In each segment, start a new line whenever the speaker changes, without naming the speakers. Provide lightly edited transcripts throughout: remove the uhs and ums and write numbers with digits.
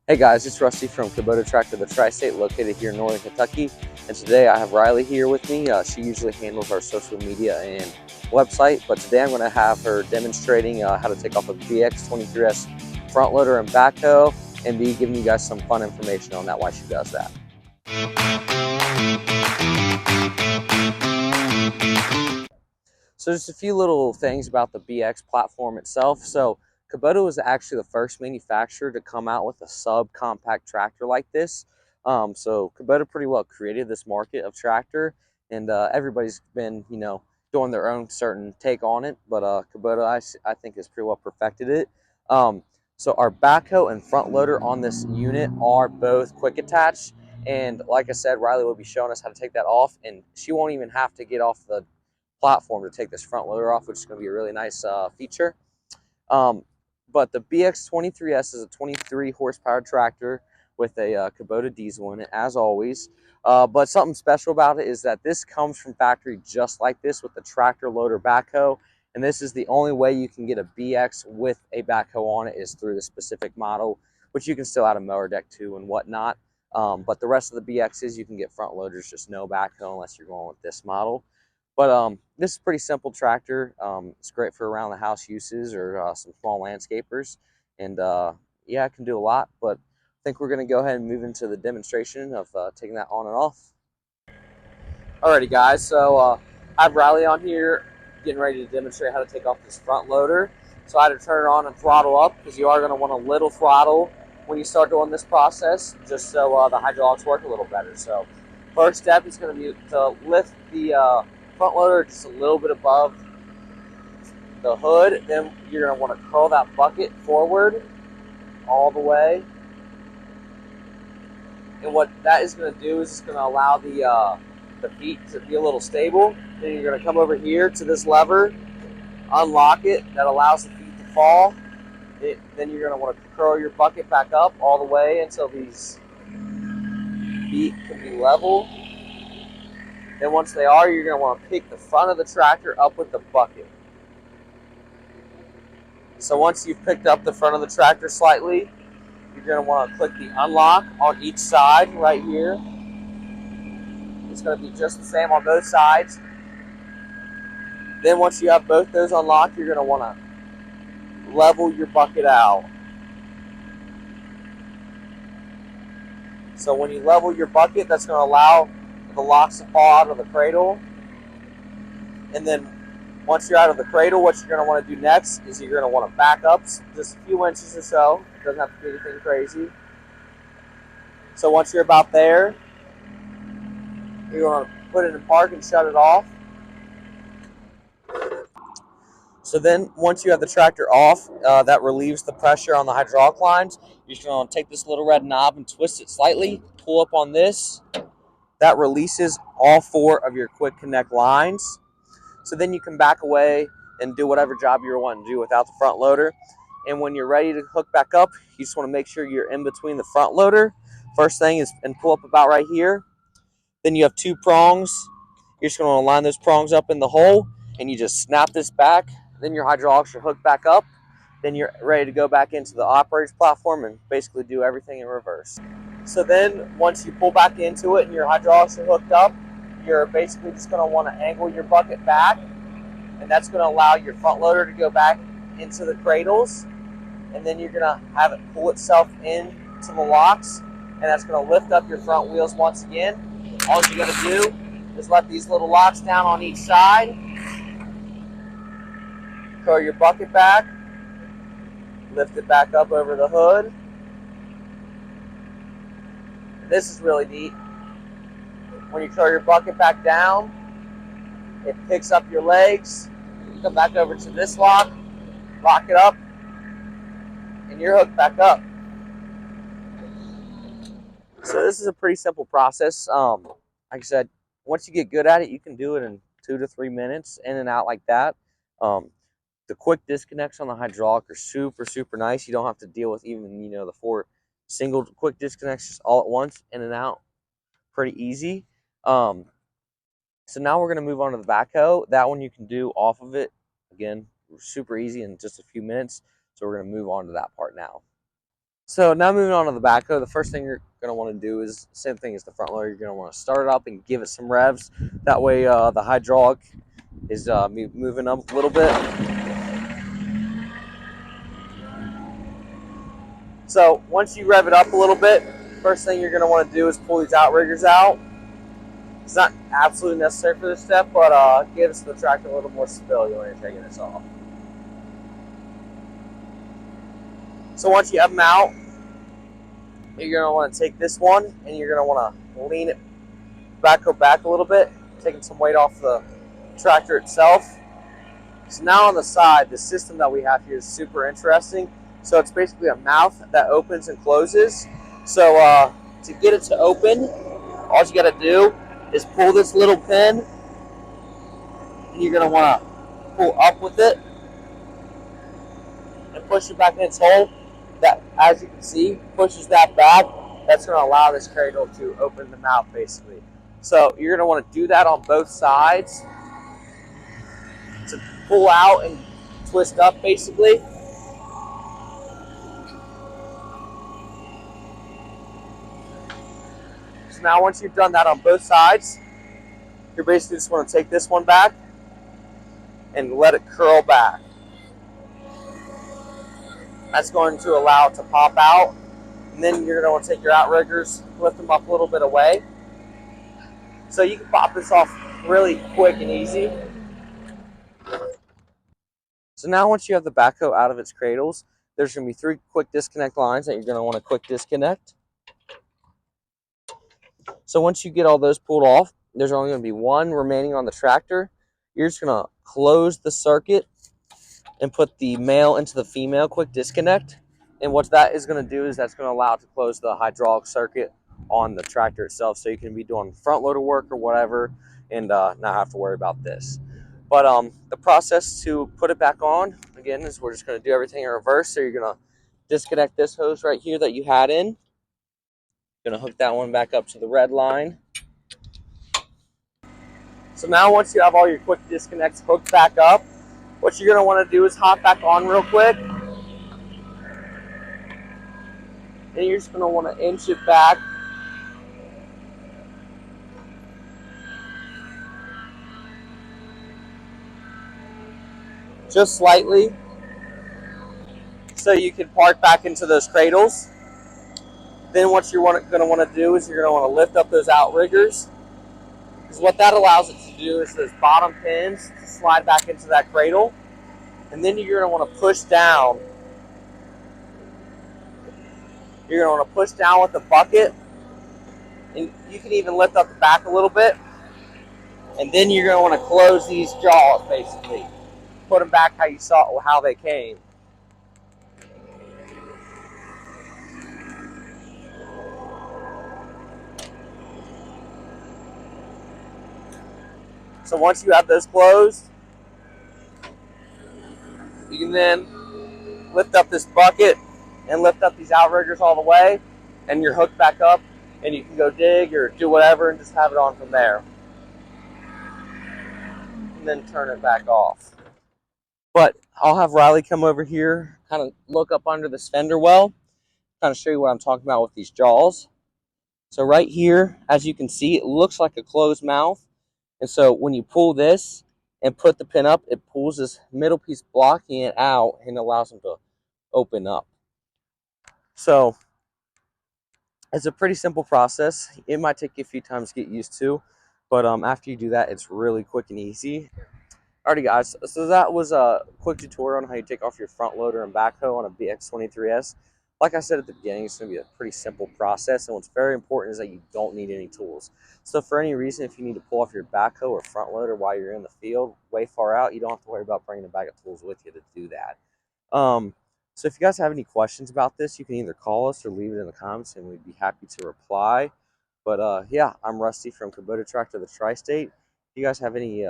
Hey guys, it's Rusty from Kubota Tractor, the Tri-State, located here in Northern Kentucky. And today I have Riley here with me. She usually handles our social media and website, but today I'm going to have her demonstrating how to take off a BX23S front loader and backhoe, and be giving you guys some fun information on that, why she does that. So just a few little things about the BX platform itself. So Kubota was actually the first manufacturer to come out with a subcompact tractor like this. So Kubota pretty well created this market of tractor, and everybody's been, doing their own certain take on it. But Kubota, I think, has pretty well perfected it. Um, so our backhoe and front loader on this unit are both quick attach. And like I said, Riley will be showing us how to take that off, and she won't even have to get off the platform to take this front loader off, which is going to be a really nice feature. Um, but the BX23S is a 23 horsepower tractor with a Kubota diesel in it, as always. But something special about it is that this comes from factory just like this, with the tractor loader backhoe. And this is the only way you can get a BX with a backhoe on it, is through the specific model, which you can still add a mower deck to and whatnot. But the rest of the BXs, you can get front loaders, just no backhoe unless you're going with this model. But this is a pretty simple tractor. It's great for around the house uses, or some small landscapers. And yeah, it can do a lot. But I think we're going to go ahead and move into the demonstration of taking that on and off. Alrighty guys, so I have Riley on here getting ready to demonstrate how to take off this front loader. So I had to turn it on and throttle up, because you are going to want a little throttle when you start doing this process, just so the hydraulics work a little better. So first step is going to be to lift the front loader just a little bit above the hood. Then you're going to want to curl that bucket forward all the way. And what that is going to do is it's going to allow the feet to be a little stable. Then you're going to come over here to this lever, unlock it, that allows the feet to fall. Then you're going to want to curl your bucket back up all the way until these feet can be level. Then once they are, you're going to want to pick the front of the tractor up with the bucket. So once you've picked up the front of the tractor slightly, you're going to want to click the unlock on each side right here. It's going to be just the same on both sides. Then once you have both those unlocked, you're going to want to level your bucket out. So when you level your bucket, that's going to allow the locks to fall out of the cradle. And then once you're out of the cradle, what you're going to want to do next is you're going to want to back up just a few inches or so. It doesn't have to be anything crazy. So once you're about there, you're going to put it in park and shut it off. So then once you have the tractor off, that relieves the pressure on the hydraulic lines. You're just going to take this little red knob and twist it slightly, pull up on this. That releases all 4 of your quick connect lines. So then you can back away and do whatever job you're wanting to do without the front loader. And when you're ready to hook back up, you just want to make sure you're in between the front loader. First thing is, and pull up about right here. Then you have 2 prongs. You're just going to line those prongs up in the hole, and you just snap this back. Then your hydraulics are hooked back up. Then you're ready to go back into the operator's platform and basically do everything in reverse. So then once you pull back into it and your hydraulics are hooked up, you're basically just going to want to angle your bucket back, and that's going to allow your front loader to go back into the cradles. And then you're going to have it pull itself into the locks, and that's going to lift up your front wheels once again. All you got to do is let these little locks down on each side, curl your bucket back, lift it back up over the hood. This is really neat. When you curl your bucket back down, it picks up your legs. You come back over to this lock it up, and you're hooked back up. So this is a pretty simple process. Like I said, once you get good at it, you can do it in 2 to 3 minutes, in and out like that. The quick disconnects on the hydraulic are super, super nice. You don't have to deal with even, the 4 single quick disconnects just all at once, in and out. Pretty easy. So now we're going to move on to the backhoe. That one you can do off of it. Again, super easy in just a few minutes. So we're going to move on to that part now. So now moving on to the backhoe, the first thing you're going to want to do is same thing as the front loader. You're going to want to start it up and give it some revs. That way the hydraulic is moving up a little bit. So once you rev it up a little bit, first thing you're going to want to do is pull these outriggers out. It's not absolutely necessary for this step, but gives the tractor a little more stability when you're taking this off. So once you have them out, you're going to want to take this one and you're going to want to lean it backhoe back a little bit, taking some weight off the tractor itself. So now on the side, the system that we have here is super interesting. So it's basically a mouth that opens and closes. So to get it to open, all you got to do is pull this little pin, and you're going to want to pull up with it and push it back in its hole. That, as you can see, pushes that back. That's going to allow this cradle to open the mouth, basically. So you're going to want to do that on both sides to pull out and twist up, basically. So now once you've done that on both sides, you're basically just want to take this one back and let it curl back. That's going to allow it to pop out. And then you're going to want to take your outriggers, lift them up a little bit away. So you can pop this off really quick and easy. So now once you have the backhoe out of its cradles, there's going to be 3 quick disconnect lines that you're going to want to quick disconnect. So once you get all those pulled off, there's only going to be 1 remaining on the tractor. You're just going to close the circuit and put the male into the female quick disconnect. And what that is going to do is that's going to allow it to close the hydraulic circuit on the tractor itself, so you can be doing front loader work or whatever and not have to worry about this. But the process to put it back on, again, is we're just going to do everything in reverse. So you're going to disconnect this hose right here that you had in. You're going to hook that one back up to the red line. So now once you have all your quick disconnects hooked back up, what you're going to want to do is hop back on real quick. And you're just going to want to inch it back just slightly so you can park back into those cradles. Then what you're going to want to do is you're going to want to lift up those outriggers, because what that allows it to do is those bottom pins to slide back into that cradle. And then you're going to want to push down. You're going to want to push down with the bucket, and you can even lift up the back a little bit. And then you're going to want to close these jaws, basically. Put them back how you saw how they came. So once you have those closed, you can then lift up this bucket and lift up these outriggers all the way, and you're hooked back up, and you can go dig or do whatever and just have it on from there. And then turn it back off. But I'll have Riley come over here, kind of look up under this fender well, kind of show you what I'm talking about with these jaws. So right here, as you can see, it looks like a closed mouth. And so when you pull this and put the pin up, it pulls this middle piece blocking it out and allows them to open up. So it's a pretty simple process. It might take you a few times to get used to, but after you do that, it's really quick and easy. Alrighty guys, so that was a quick tutorial on how you take off your front loader and backhoe on a BX23S. Like I said at the beginning, it's going to be a pretty simple process, and what's very important is that you don't need any tools. So for any reason, if you need to pull off your backhoe or front loader while you're in the field, way far out, you don't have to worry about bringing a bag of tools with you to do that. So if you guys have any questions about this, you can either call us or leave it in the comments, and we'd be happy to reply. But yeah, I'm Rusty from Kubota Tractor, the Tri-State. If you guys have any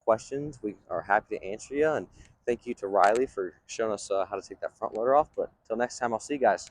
questions, we are happy to answer you. And thank you to Riley for showing us how to take that front loader off. But until next time, I'll see you guys.